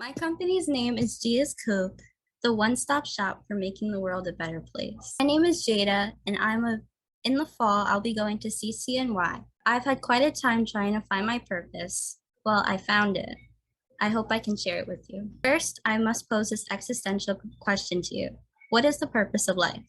My company's name is Gaea's Coop, the one-stop shop for making the world a better place. My name is Jada, and in the fall, I'll be going to CCNY. I've had quite a time trying to find my purpose. Well, I found it. I hope I can share it with you. First, I must pose this existential question to you. What is the purpose of life?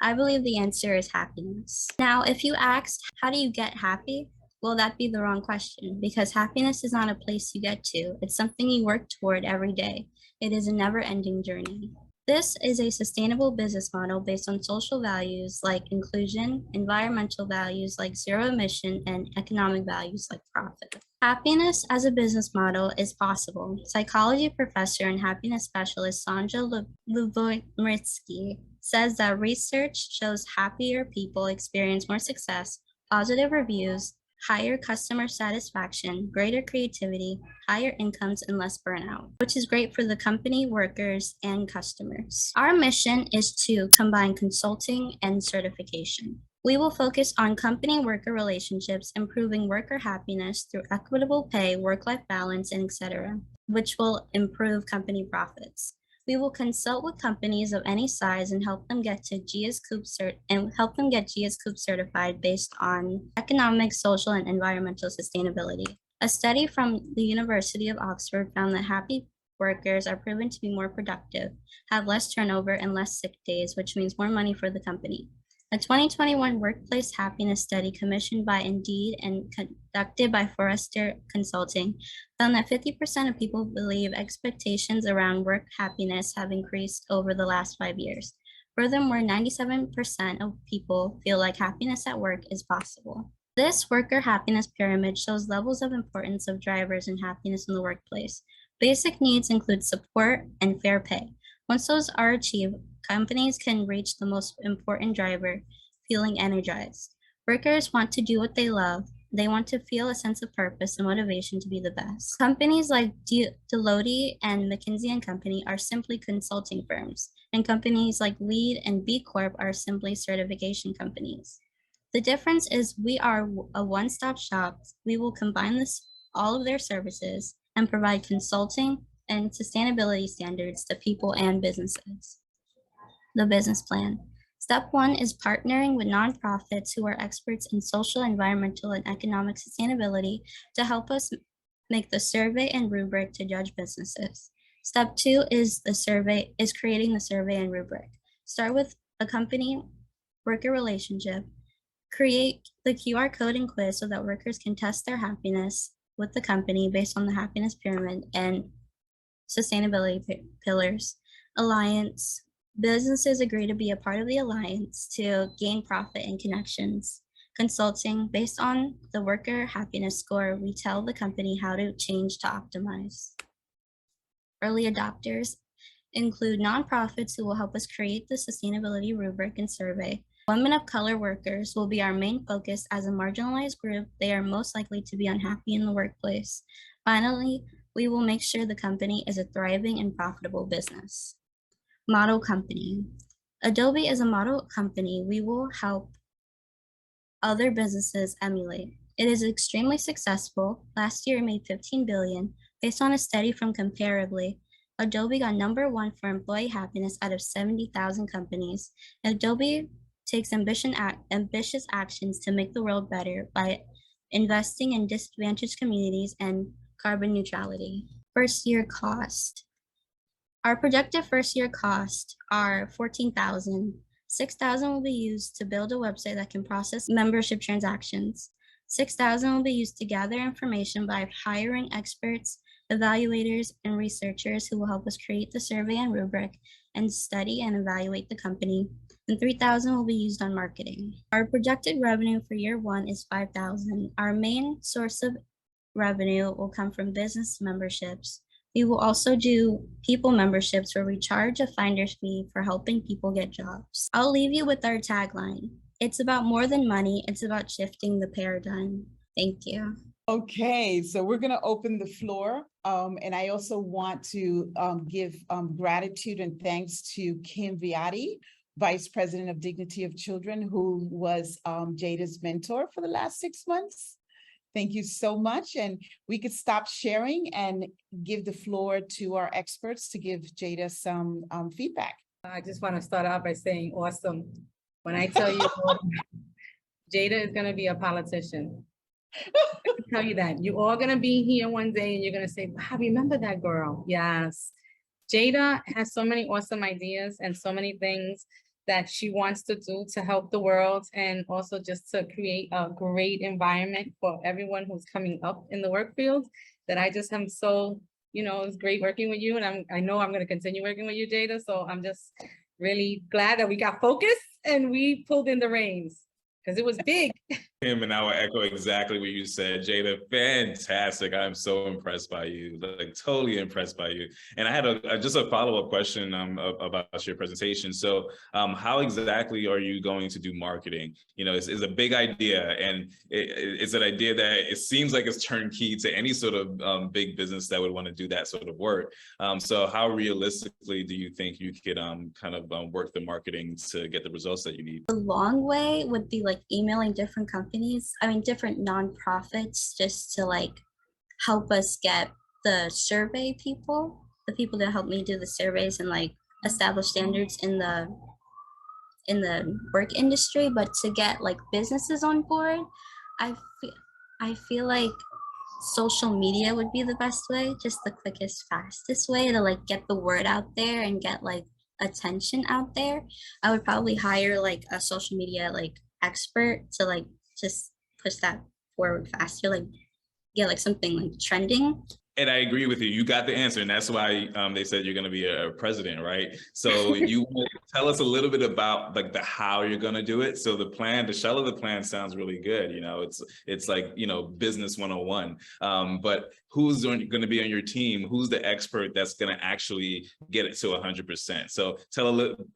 I believe the answer is happiness. Now, if you asked, how do you get happy? Well, that'd be the wrong question because happiness is not a place you get to. It's something you work toward every day. It is a never-ending journey. This is a sustainable business model based on social values like inclusion, environmental values like zero emission, and economic values like profit. Happiness as a business model is possible. Psychology professor and happiness specialist Sandra Lubomirski says that research shows happier people experience more success, positive reviews, higher customer satisfaction, greater creativity, higher incomes, and less burnout, which is great for the company, workers, and customers. Our mission is to combine consulting and certification. We will focus on company-worker relationships, improving worker happiness through equitable pay, work-life balance, and etc., which will improve company profits. We will consult with companies of any size and help them get Gaea's Coop certified based on economic, social, and environmental sustainability. A study from the University of Oxford found that happy workers are proven to be more productive, have less turnover, and less sick days, which means more money for the company. A 2021 workplace happiness study commissioned by Indeed and conducted by Forrester Consulting found that 50% of people believe expectations around work happiness have increased over the last 5 years. Furthermore, 97% of people feel like happiness at work is possible. This worker happiness pyramid shows levels of importance of drivers and happiness in the workplace. Basic needs include support and fair pay. Once those are achieved, companies can reach the most important driver, feeling energized. Workers want to do what they love. They want to feel a sense of purpose and motivation to be the best. Companies like Deloitte and McKinsey & Company are simply consulting firms, and companies like LEED and B Corp are simply certification companies. The difference is we are a one-stop shop. We will combine all of their services and provide consulting and sustainability standards to people and businesses. The business plan. Step 1 is partnering with nonprofits who are experts in social, environmental, and economic sustainability to help us make the survey and rubric to judge businesses. Step 2 is creating the survey and rubric. Start with a company worker relationship. Create the QR code and quiz so that workers can test their happiness with the company based on the happiness pyramid and sustainability pillars. Alliance. Businesses agree to be a part of the alliance to gain profit and connections. Consulting. Based on the worker happiness score, we tell the company how to change to optimize. Early adopters include nonprofits who will help us create the sustainability rubric and survey. Women of color workers will be our main focus. As a marginalized group, they are most likely to be unhappy in the workplace. Finally, we will make sure the company is a thriving and profitable business. Model company. Adobe is a model company we will help other businesses emulate. It is extremely successful. Last year, it made $15 billion. Based on a study from Comparably, Adobe got #1 for employee happiness out of 70,000 companies. Adobe takes ambitious actions to make the world better by investing in disadvantaged communities and carbon neutrality. First year cost. Our projected first year costs are $14,000. $6,000 will be used to build a website that can process membership transactions. $6,000 will be used to gather information by hiring experts, evaluators, and researchers who will help us create the survey and rubric and study and evaluate the company. And $3,000 will be used on marketing. Our projected revenue for year 1 is $5,000. Our main source of revenue will come from business memberships. We will also do people memberships where we charge a finder's fee for helping people get jobs. I'll leave you with our tagline. It's about more than money. It's about shifting the paradigm. Thank you. Okay, so we're going to open the floor. And I also want to give gratitude and thanks to Kim Viati, Vice President of Dignity of Children, who was Jada's mentor for the last 6 months. Thank you so much. And we could stop sharing and give the floor to our experts to give Jada some feedback. I just want to start out by saying awesome. When I tell you Jada is going to be a politician. I can tell you that. You're all going to be here one day and you're going to say, wow, remember that girl? Yes. Jada has so many awesome ideas and so many things that she wants to do to help the world, and also just to create a great environment for everyone who's coming up in the work field, that I just am so, it's great working with you. And I know I'm going to continue working with you, Jada. So I'm just really glad that we got focused and we pulled in the reins, because it was big. And I will echo exactly what you said, Jada. Fantastic. I'm so impressed by you, like totally impressed by you. And I had just a follow-up question about your presentation. So how exactly are you going to do marketing? It's a big idea, and it's an idea that it seems like it's turnkey to any sort of big business that would want to do that sort of work. So how realistically do you think you could work the marketing to get the results that you need? The long way would be like emailing different different nonprofits, just to like help us get the survey people, the people that help me do the surveys and like establish standards in the work industry. But to get like businesses on board, I feel like social media would be the best way, just the quickest, fastest way to like get the word out there and get like attention out there. I would probably hire like a social media like expert to like just push that forward faster, like get like something like trending. And I agree with you. You got the answer, and that's why they said you're going to be a president, right? So you want to tell us a little bit about like the how you're going to do it. So the shell of the plan sounds really good. It's like business 101. But who's going to be on your team? Who's the expert that's going to actually get it to 100%? So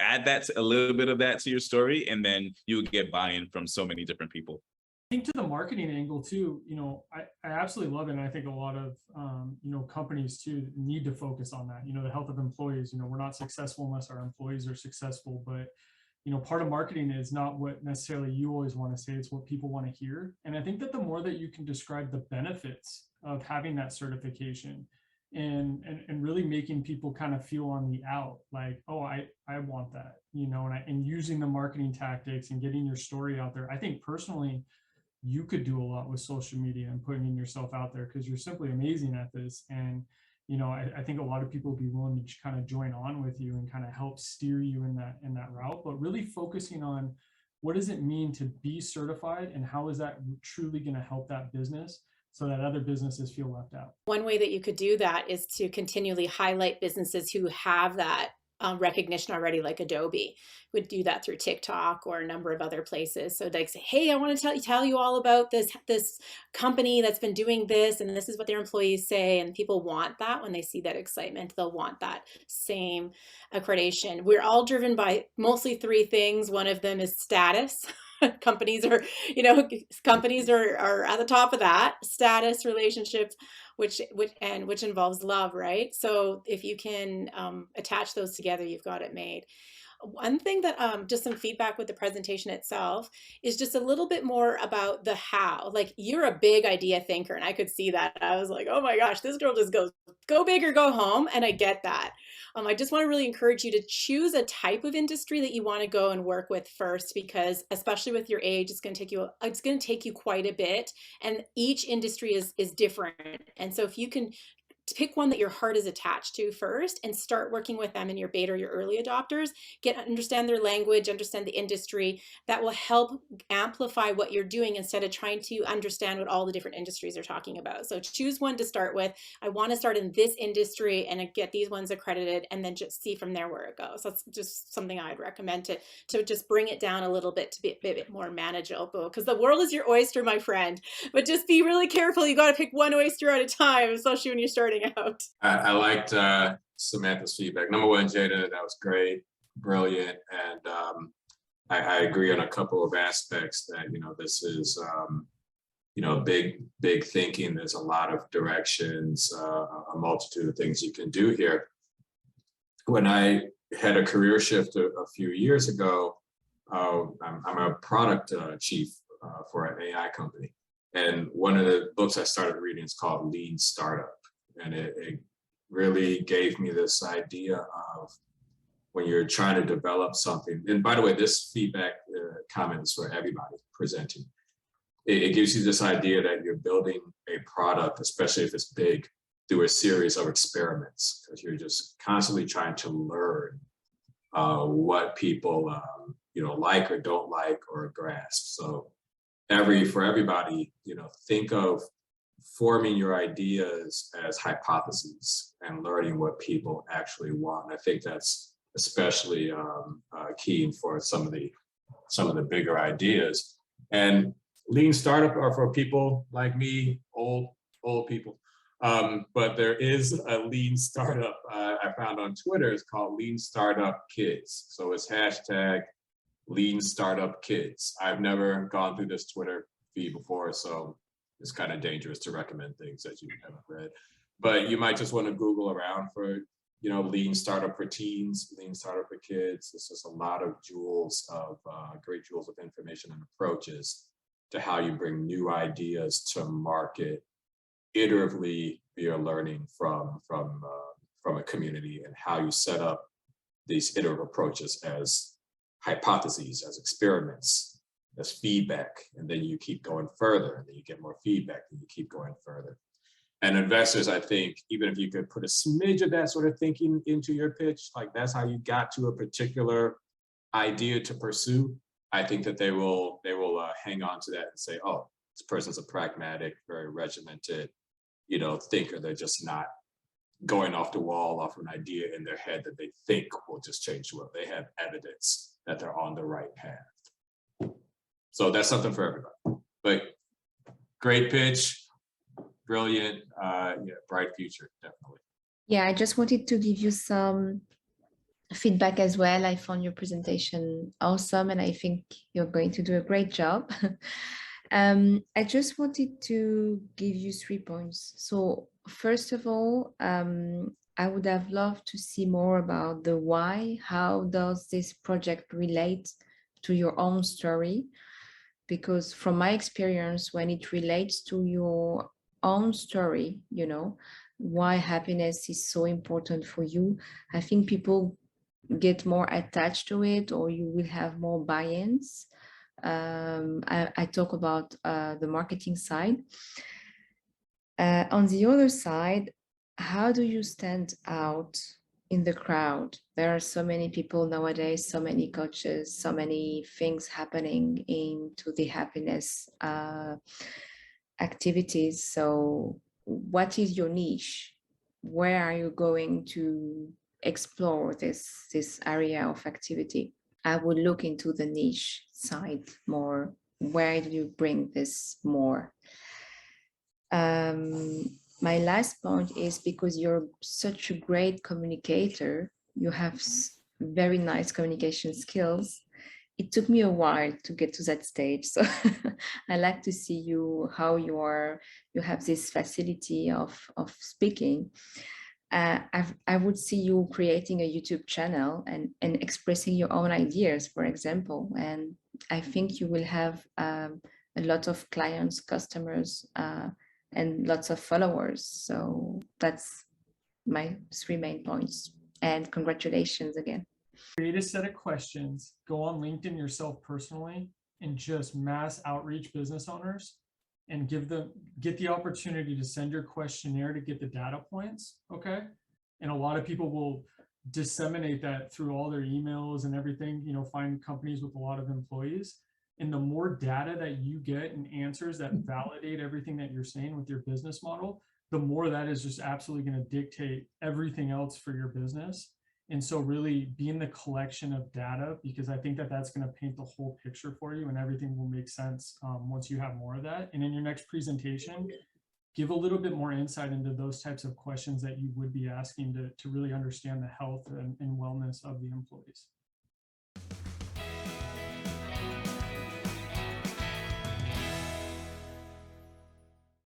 add a little bit of that to your story, and then you would get buy-in from so many different people. I think to the marketing angle too, I absolutely love it. And I think a lot of, companies too need to focus on that, the health of employees. We're not successful unless our employees are successful, but, part of marketing is not what necessarily you always want to say, it's what people want to hear. And I think that the more that you can describe the benefits of having that certification and really making people kind of feel on the out, like, oh, I want that, and using the marketing tactics and getting your story out there. I think personally, you could do a lot with social media and putting yourself out there, because you're simply amazing at this. And, I think a lot of people would be willing to kind of join on with you and kind of help steer you in that route, but really focusing on what does it mean to be certified and how is that truly going to help that business so that other businesses feel left out. One way that you could do that is to continually highlight businesses who have that recognition already, like Adobe would do that through TikTok or a number of other places. So they say, hey, I want to tell you all about this company that's been doing this, and this is what their employees say. And people want that. When they see that excitement, they'll want that same accreditation. We're all driven by mostly three things. One of them is status. Companies are at the top of that: status, relationships, which involves love, right? So if you can attach those together, you've got it made. One thing that just some feedback with the presentation itself is just a little bit more about the how. Like, you're a big idea thinker, and I could see that. I was like, oh my gosh, this girl just goes, go big or go home. And I get that. I just want to really encourage you to choose a type of industry that you want to go and work with first, because especially with your age, it's going to take you quite a bit, and each industry is different. And so if you can pick one that your heart is attached to first and start working with them in your beta or your early adopters, understand their language, understand the industry. That will help amplify what you're doing instead of trying to understand what all the different industries are talking about. So choose one to start with. I want to start in this industry and get these ones accredited, and then just see from there where it goes. That's just something I'd recommend to just bring it down a little bit to be a bit more manageable, because the world is your oyster, my friend. But just be really careful. You got to pick one oyster at a time, especially when you're starting out. I liked Samantha's feedback. Number one, Jada, that was great, brilliant, and I agree on a couple of aspects that this is big thinking. There's a lot of directions, a multitude of things you can do here. When I had a career shift a few years ago, I'm a product chief for an AI company. And one of the books I started reading is called Lean Startup. And it really gave me this idea of when you're trying to develop something. And by the way, this feedback comment is for everybody presenting. It gives you this idea that you're building a product, especially if it's big, through a series of experiments, because you're just constantly trying to learn what people like or don't like or grasp. So for everybody, think of forming your ideas as hypotheses and learning what people actually want. I think that's especially key for some of the bigger ideas. And Lean Startup are for people like me, old people. But there is a Lean Startup I found on Twitter. It's called Lean Startup Kids. So it's hashtag Lean Startup Kids. I've never gone through this Twitter feed before, so it's kind of dangerous to recommend things that you haven't read. But you might just want to Google around for, Lean Startup for teens, Lean Startup for kids. It's just a lot of great jewels of information and approaches to how you bring new ideas to market iteratively via learning from a community, and how you set up these iterative approaches as hypotheses, as experiments, as feedback, and then you keep going further, and then you get more feedback, and you keep going further. And investors, I think, even if you could put a smidge of that sort of thinking into your pitch, like that's how you got to a particular idea to pursue, I think that they will hang on to that and say, oh, this person's a pragmatic, very regimented, thinker. They're just not going off the wall off an idea in their head that they think will just change the world. They have evidence that they're on the right path. So that's something for everybody. But great pitch, brilliant, bright future, definitely. Yeah, I just wanted to give you some feedback as well. I found your presentation awesome, and I think you're going to do a great job. I just wanted to give you 3 points. So first of all, I would have loved to see more about the why. How does this project relate to your own story? Because from my experience, when it relates to your own story, why happiness is so important for you, I think people get more attached to it, or you will have more buy-ins. I talk about the marketing side. On the other side, how do you stand out in the crowd? There are so many people nowadays, so many coaches, so many things happening into the happiness activities. So what is your niche? Where are you going to explore this area of activity? I would look into the niche side more. Where do you bring this more? My last point is, because you're such a great communicator, you have very nice communication skills. It took me a while to get to that stage. So I like to see how you have this facility of speaking. I would see you creating a YouTube channel and expressing your own ideas, for example. And I think you will have a lot of clients, customers, and lots of followers. So that's my 3 main points. And congratulations again. Create a set of questions, go on LinkedIn yourself personally, and just mass outreach business owners and get the opportunity to send your questionnaire to get the data points, okay? And a lot of people will disseminate that through all their emails and everything, find companies with a lot of employees. And the more data that you get and answers that validate everything that you're saying with your business model, the more that is just absolutely going to dictate everything else for your business. And so really being the collection of data, because I think that that's going to paint the whole picture for you, and everything will make sense once you have more of that. And in your next presentation, give a little bit more insight into those types of questions that you would be asking to really understand the health and wellness of the employees.